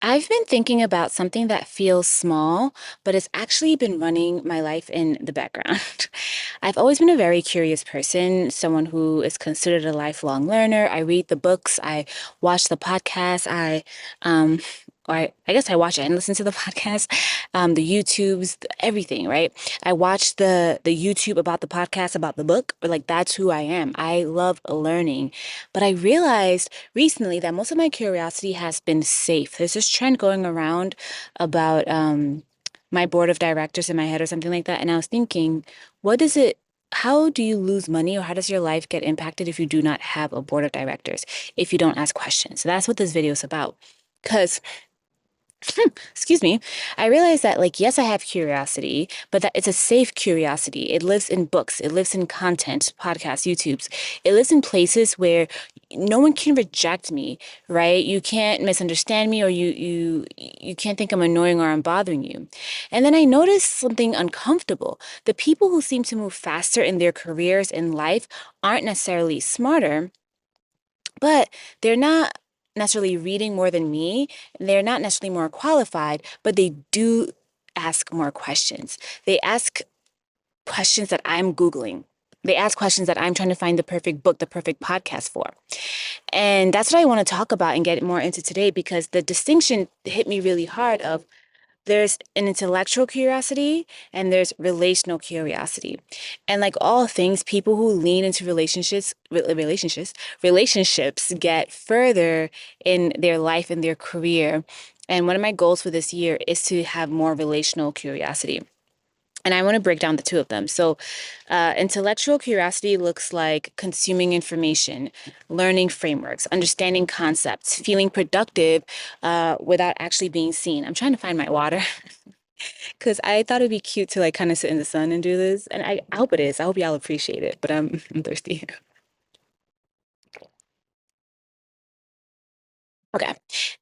I've been thinking about something that feels small, but it's actually been running my life in the background. I've always been a very curious person, someone who is considered a lifelong learner. I read the books, I watch the podcasts, um, I guess I watch and listen to the podcast, the YouTubes, everything, right? I watch the YouTube about the podcast about the book, or like that's who I am. I love learning, but I realized recently that most of my curiosity has been safe. There's this trend going around about my board of directors in my head or something like that. And I was thinking, what is it? How do you lose money or how does your life get impacted if you do not have a board of directors, if you don't ask questions? So that's what this video is about. Because excuse me, I realized that, like, yes, I have curiosity, but that it's a safe curiosity. It lives in books, it lives in content, podcasts, YouTubes. It lives in places where no one can reject me, right? You can't misunderstand me, or you can't think I'm annoying or I'm bothering you. And then I noticed something uncomfortable. The people who seem to move faster in their careers in life aren't necessarily smarter, but they're not necessarily reading more than me. They're not necessarily more qualified, but they do ask more questions. They ask questions that I'm Googling. They ask questions that I'm trying to find the perfect book, the perfect podcast for. And that's what I want to talk about and get more into today because the distinction hit me really hard of there's an intellectual curiosity and there's relational curiosity. And like all things, people who lean into relationships get further in their life and their career. And one of my goals for this year is to have more relational curiosity. And I want to break down the two of them. So, intellectual curiosity looks like consuming information, learning frameworks, understanding concepts, feeling productive without actually being seen. I'm trying to find my water because I thought it'd be cute to like kind of sit in the sun and do this. And I hope it is. I hope y'all appreciate it, but I'm thirsty. Okay.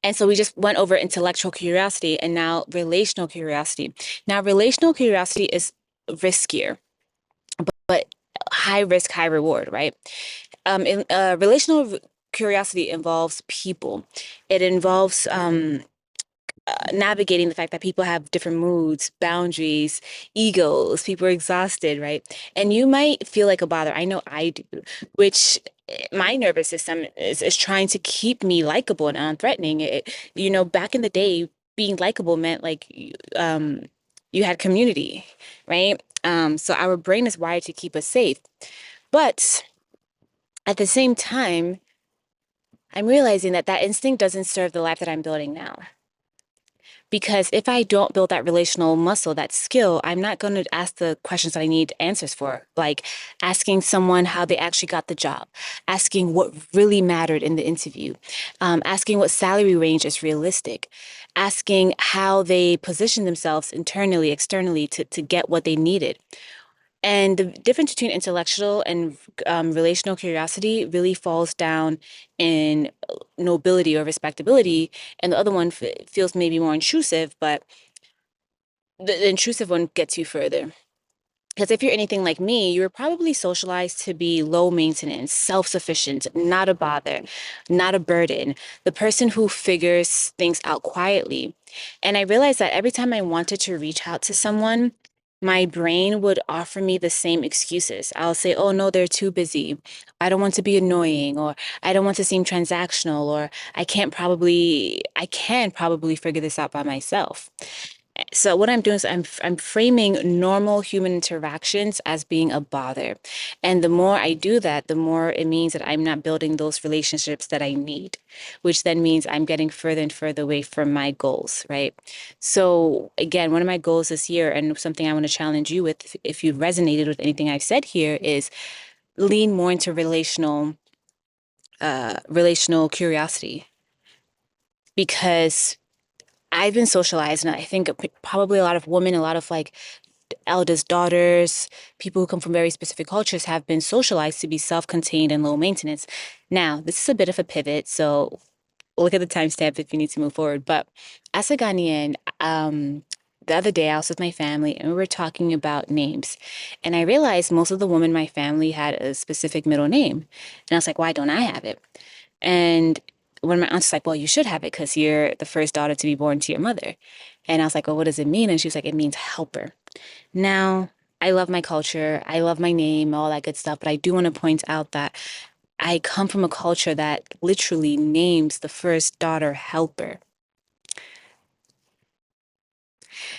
And so we just went over intellectual curiosity and now relational curiosity. Now, relational curiosity is riskier, but high risk, high reward, right? Relational curiosity involves people. It involves navigating the fact that people have different moods, boundaries, egos, people are exhausted, right? And you might feel like a bother. I know I do, which my nervous system is trying to keep me likable and unthreatening. Back in the day, being likable meant like you had community, right? So our brain is wired to keep us safe. But at the same time, I'm realizing that that instinct doesn't serve the life that I'm building now. Because if I don't build that relational muscle, that skill, I'm not going to ask the questions that I need answers for, like asking someone how they actually got the job, asking what really mattered in the interview, asking what salary range is realistic, asking how they position themselves internally, externally to get what they needed. And the difference between intellectual and relational curiosity really falls down in nobility or respectability, and the other one feels maybe more intrusive, but the intrusive one gets you further. Because if you're anything like me, you were probably socialized to be low maintenance, self sufficient, not a bother, not a burden, the person who figures things out quietly. And I realized that every time I wanted to reach out to someone, my brain would offer me the same excuses. I'll say, oh no, they're too busy. I don't want to be annoying, or I don't want to seem transactional, or I can probably figure this out by myself. So what I'm doing is I'm framing normal human interactions as being a bother. And the more I do that, the more it means that I'm not building those relationships that I need, which then means I'm getting further and further away from my goals, right? So again, one of my goals this year and something I want to challenge you with, if you've resonated with anything I've said here, is lean more into relational curiosity because I've been socialized, and I think probably a lot of women, a lot of like eldest daughters, people who come from very specific cultures have been socialized to be self-contained and low maintenance. Now, this is a bit of a pivot, so look at the timestamp if you need to move forward. But as a Ghanaian, the other day I was with my family and we were talking about names. And I realized most of the women in my family had a specific middle name. And I was like, why don't I have it? And one of my aunts was like, well, you should have it because you're the first daughter to be born to your mother. And I was like, well, what does it mean? And she was like, it means helper. Now, I love my culture. I love my name, all that good stuff. But I do want to point out that I come from a culture that literally names the first daughter helper.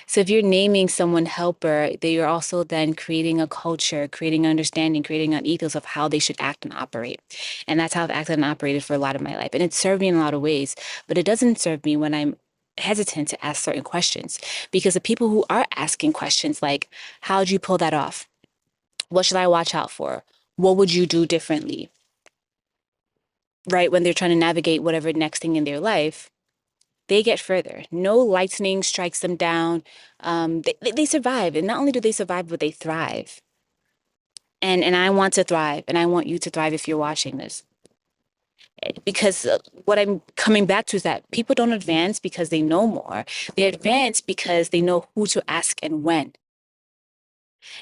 So if you're naming someone helper, then you're also then creating a culture, creating understanding, creating an ethos of how they should act and operate. And that's how I've acted and operated for a lot of my life. And it served me in a lot of ways, but it doesn't serve me when I'm hesitant to ask certain questions. Because the people who are asking questions like, how'd you pull that off? What should I watch out for? What would you do differently? Right? When they're trying to navigate whatever next thing in their life, they get further. No lightning strikes them down. They survive. And not only do they survive, but they thrive. And I want to thrive. And I want you to thrive if you're watching this. Because what I'm coming back to is that people don't advance because they know more. They advance because they know who to ask and when.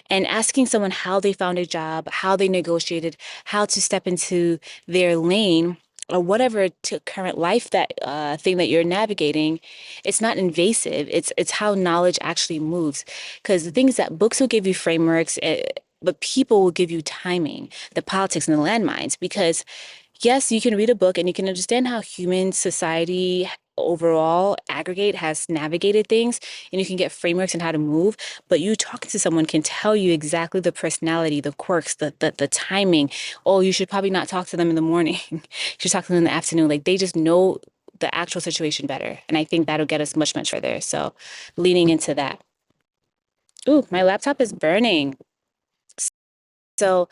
And asking someone how they found a job, how they negotiated, how to step into their lane, or whatever to current life that thing that you're navigating, it's not invasive. It's how knowledge actually moves. Because the things that books will give you frameworks, but people will give you timing, the politics and the landmines. Because yes, you can read a book and you can understand how human society overall aggregate has navigated things and you can get frameworks on how to move, but you talking to someone can tell you exactly the personality, the quirks, the timing. Oh, you should probably not talk to them in the morning. You should talk to them in the afternoon. Like they just know the actual situation better. And I think that'll get us much, much further. So leaning into that. Ooh, my laptop is burning. So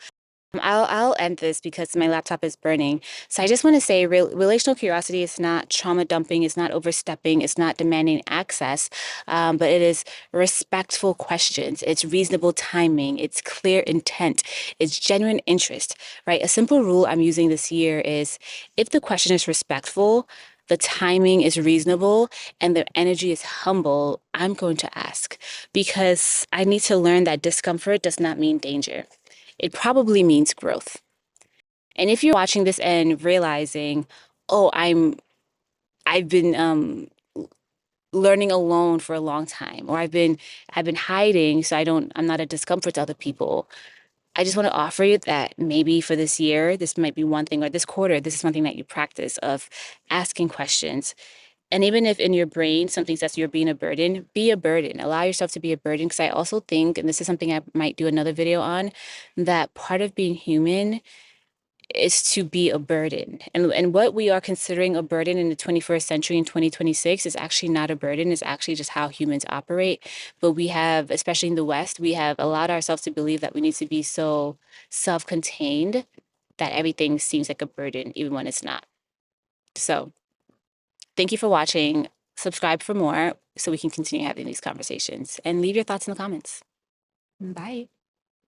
I'll end this because my laptop is burning. So I just want to say relational curiosity is not trauma dumping, it's not overstepping, it's not demanding access, but it is respectful questions. It's reasonable timing. It's clear intent. It's genuine interest, right? A simple rule I'm using this year is if the question is respectful, the timing is reasonable, and the energy is humble, I'm going to ask because I need to learn that discomfort does not mean danger. It probably means growth. And if you're watching this and realizing, oh, I've been learning alone for a long time, or I've been hiding so I'm not a discomfort to other people. I just want to offer you that maybe for this year, this might be one thing, or this quarter, this is something that you practice of asking questions. And even if in your brain something says you're being a burden, be a burden. Allow yourself to be a burden. Because I also think, and this is something I might do another video on, that part of being human is to be a burden. And what we are considering a burden in the 21st century in 2026 is actually not a burden, it's actually just how humans operate. But we have, especially in the West, we have allowed ourselves to believe that we need to be so self-contained that everything seems like a burden, even when it's not. So thank you for watching. Subscribe for more so we can continue having these conversations and leave your thoughts in the comments. Bye.